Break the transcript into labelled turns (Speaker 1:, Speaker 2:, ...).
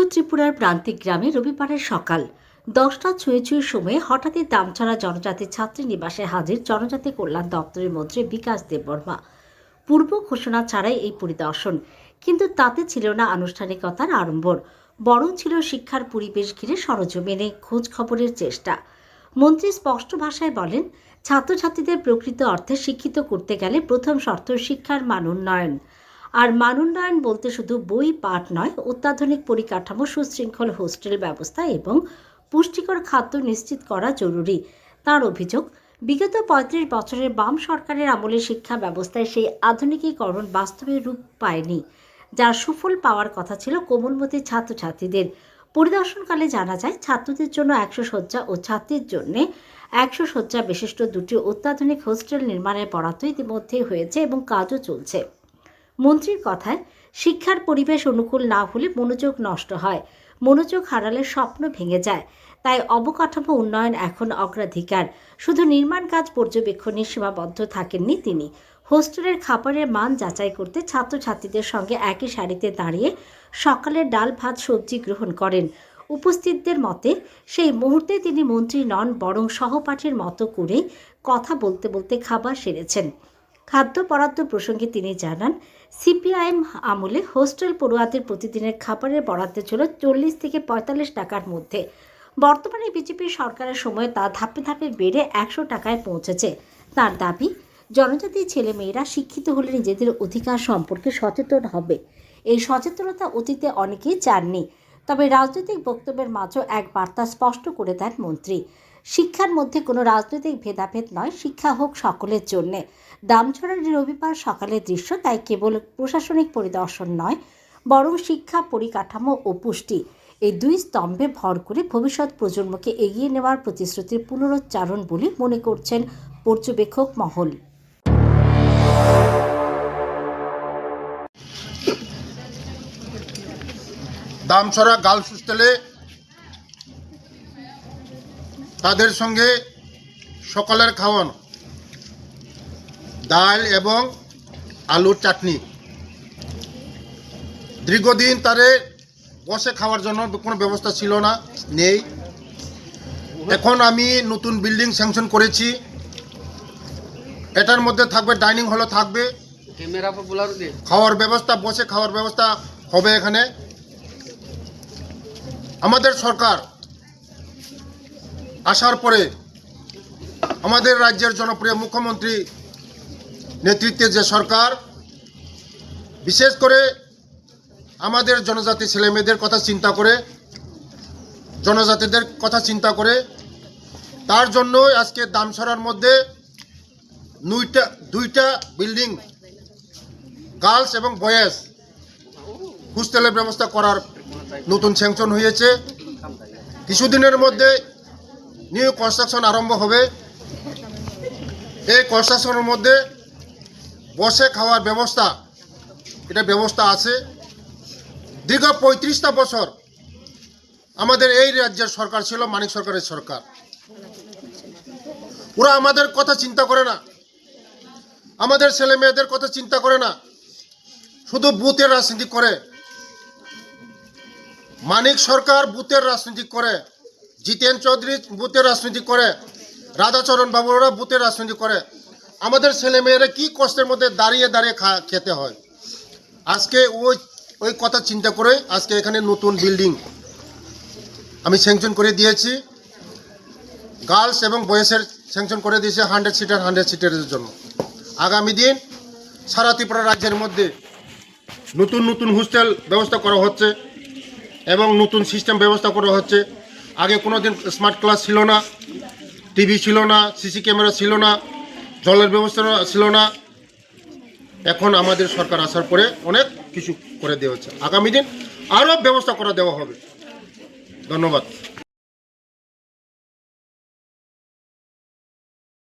Speaker 1: উত্তর ত্রিপুরার প্রান্তিক গ্রামে রবিবারের সকাল 10টা ছুঁয়ে সময়ে হঠাৎই দামছড়া জনজাতি ছাত্রী নিবাসে হাজির জনজাতি কল্যাণ দপ্তরের মন্ত্রী বিকাশ দেববর্মা। পূর্ব ঘোষণা ছাড়াই এই পরিদর্শন, কিন্তু তাতে ছিল না আনুষ্ঠানিকতার আড়ম্বর, বরং ছিল শিক্ষার পরিবেশ ঘিরে সরজমিনে খোঁজ খবরের চেষ্টা। মন্ত্রী স্পষ্ট ভাষায় বলেন, ছাত্রছাত্রীদের প্রকৃত অর্থে শিক্ষিত করতে গেলে প্রথম শর্ত শিক্ষার মান উন্নয়ন। আর মান উন্নয়ন বলতে শুধু বই পাঠ নয়, অত্যাধুনিক পরিকাঠামো, সুশৃঙ্খল হোস্টেল ব্যবস্থা এবং পুষ্টিকর খাদ্য নিশ্চিত করা জরুরি। তার অভিযোগ, বিগত 35 বছরের বাম সরকারের আমলে শিক্ষা ব্যবস্থায় সেই আধুনিকীকরণ বাস্তবে রূপ পায়নি, যার সুফল পাওয়ার কথা ছিল কোমলমতি ছাত্রছাত্রীদের। পরিদর্শনকালে জানা যায়, ছাত্রদের জন্য 100 শয্যা ও ছাত্রীর জন্য 100 শয্যা বিশিষ্ট দুটি অত্যাধুনিক হোস্টেল নির্মাণের বরাদ্দ ইতিমধ্যেই হয়েছে এবং কাজও চলছে। মন্ত্রীর কথায়, শিক্ষার পরিবেশ অনুকূল না হলে মনোযোগ নষ্ট হয়, মনোযোগ হারালে স্বপ্ন ভেঙে যায়। তাই অবকাঠামো উন্নয়ন এখন অগ্রাধিকার। শুধু নির্মাণ কাজ পর্যবেক্ষণে সীমাবদ্ধ থাকেননি তিনি। হোস্টেলের খাবারের মান যাচাই করতে ছাত্রছাত্রীদের সঙ্গে একই সারিতে দাঁড়িয়ে সকালের ডাল ভাত সবজি গ্রহণ করেন। উপস্থিতদের মতে, সেই মুহূর্তে তিনি মন্ত্রী নন, বরং সহপাঠীর মতো করে কথা বলতে বলতে খাবার সেরেছেন। খাদ্য বরাদ্দ প্রসঙ্গে তিনি জানান, সিপিআইএম আমলে হোস্টেল পড়ুয়াদের প্রতিদিনের খাবারের বরাদ্দ ছিল 40 থেকে 45 টাকার মধ্যে। বর্তমানে বিজেপি সরকারের সময় তা ধাপে ধাপে বেড়ে 100 টাকায় পৌঁছেছে। তার দাবি, জনজাতি ছেলেমেয়েরা শিক্ষিত হলে নিজেদের অধিকার সম্পর্কে সচেতন হবে। এই সচেতনতা অতীতে অনেকেই চাননি, তবে রাজনৈতিক বক্তব্যের মাঝেও এক বার্তা স্পষ্ট করে দেন মন্ত্রী। শিক্ষার মধ্যে কোনো রাজনৈতিক ভেদাভেদ নয়, শিক্ষা হোক সকলের জন্যে। দামছড়ার রবিবার সকালের দৃশ্য তাই কেবল প্রশাসনিক পরিদর্শন নয়, বরং শিক্ষা, পরিকাঠামো ও পুষ্টি, এই দুই স্তম্ভে ভর করে ভবিষ্যৎ প্রজন্মকে এগিয়ে নেওয়ার প্রতিশ্রুতির পুনরুচ্চারণ বলে মনে করছেন পর্যবেক্ষক মহল।
Speaker 2: দামছড়া গার্লস হোস্টেলে তাদের সঙ্গে সকালের খাওয়ান ডাল এবং আলুর চাটনি। দীর্ঘদিন তাদের বসে খাওয়ার জন্য কোনো ব্যবস্থা ছিল না, নেই। এখন আমি নতুন বিল্ডিং স্যাংশন করেছি, এটার মধ্যে থাকবে ডাইনিং হলও থাকবে, খাওয়ার ব্যবস্থা, বসে খাওয়ার ব্যবস্থা হবে এখানে। আমাদের সরকার আসার পরে আমাদের রাজ্যের জনপ্রিয় মুখ্যমন্ত্রী নেতৃত্বে যে সরকার, বিশেষ করে আমাদের জনজাতি ছেলেমেয়েদের কথা চিন্তা করে, জনজাতিদের কথা চিন্তা করে, তার জন্য আজকে দামছড়ার মধ্যে দুইটা বিল্ডিং গার্লস এবং বয়েজ হোস্টেলের ব্যবস্থা করার নতুন স্যাংশন হয়েছে। কিছুদিনের মধ্যে নিউ কনস্ট্রাকশন আরম্ভ হবে। এই কনস্ট্রাকশনের মধ্যে বসে খাওয়ার ব্যবস্থা, এটা ব্যবস্থা আছে। দীর্ঘ 35টা বছর আমাদের এই রাজ্যের সরকার ছিল মানিক সরকারের সরকার। ওরা আমাদের কথা চিন্তা করে না, আমাদের ছেলে মেয়েদের কথা চিন্তা করে না, শুধু বুথের রাজনীতি করে। মানিক সরকার বুথের রাজনীতি করে, জিতেন চৌধুরী বুথের রাজনীতি করে, রাধাচরণ বাবুরা বুথের রাজনীতি করে। আমাদের ছেলে মেয়েরা কি কষ্টের মধ্যে দাঁড়িয়ে দাঁড়িয়ে খেতে হয়। আজকে ওই কথা চিন্তা করে আজকে এখানে নতুন বিল্ডিং আমি স্যাংশন করে দিয়েছি। গার্লস এবং বয়েজের স্যাংশন করে দিয়েছে 100 সিটারের জন্য। আগামী দিন সারা ত্রিপুরা রাজ্যের মধ্যে নতুন নতুন হোস্টেল ব্যবস্থা করা হচ্ছে এবং নতুন সিস্টেম ব্যবস্থা করা হচ্ছে। আগে কোনো দিন স্মার্ট ক্লাস ছিল না, টিভি ছিল না, সিসি ক্যামেরা ছিল না, জলের ব্যবস্থা ছিল না। এখন আমাদের সরকার আসার পরে অনেক কিছু করে দেওয়া হচ্ছে। আগামী দিন আরও ব্যবস্থা করে দেওয়া হবে। ধন্যবাদ।